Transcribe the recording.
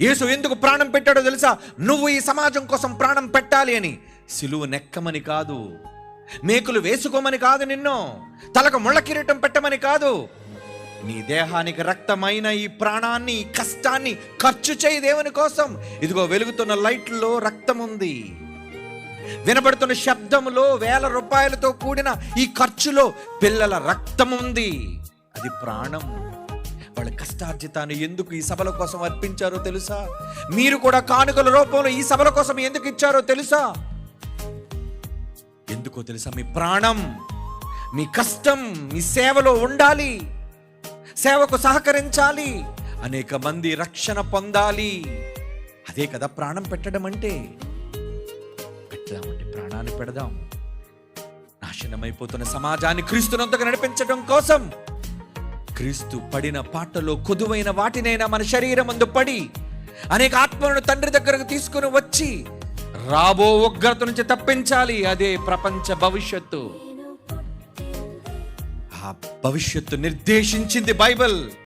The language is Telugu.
యేసు ఎందుకు ప్రాణం పెట్టాడో తెలుసా? నువ్వు ఈ సమాజం కోసం ప్రాణం పెట్టాలి అని. సిలువ నెక్కమని కాదు, మేకులు వేసుకోమని కాదు, నిన్ను తలకు ముళ్ళ కిరీటం పెట్టమని కాదు. నీ దేహానికి రక్తమైన ఈ ప్రాణాన్ని, ఈ కష్టాన్ని ఖర్చు చేయి దేవుని కోసం. ఇదిగో వెలుగుతున్న లైట్లో రక్తం ఉంది, వినబడుతున్న శబ్దంలో వేల రూపాయలతో కూడిన ఈ ఖర్చులో పిల్లల రక్తం ఉంది. అది ప్రాణం. వాళ్ళ కష్టార్జితాన్ని ఎందుకు ఈ సభల కోసం అర్పించారో తెలుసా? మీరు కూడా కానుకల రూపంలో ఈ సభల కోసం ఎందుకు ఇచ్చారో తెలుసా? ఎందుకో తెలుసా? మీ ప్రాణం, మీ కష్టం మీ సేవలో ఉండాలి, సేవకు సహకరించాలి, అనేక మంది రక్షణ పొందాలి. అదే కదా ప్రాణం పెట్టడం అంటే. పెడదామంటే ప్రాణాన్ని పెడదాం. నాశనమైపోతున్న సమాజాన్ని క్రీస్తునంతగా నడిపించడం కోసం, క్రీస్తు పడిన పాటలో కొదువైన వాటినైనా మన శరీరం ముందు పడి అనేక ఆత్మలను తండ్రి దగ్గరకు తీసుకుని వచ్చి రాబో ఉగ్రత నుంచి తప్పించాలి. అదే ప్రపంచ భవిష్యత్తు. ఆ భవిష్యత్తు నిర్దేశించింది బైబిల్.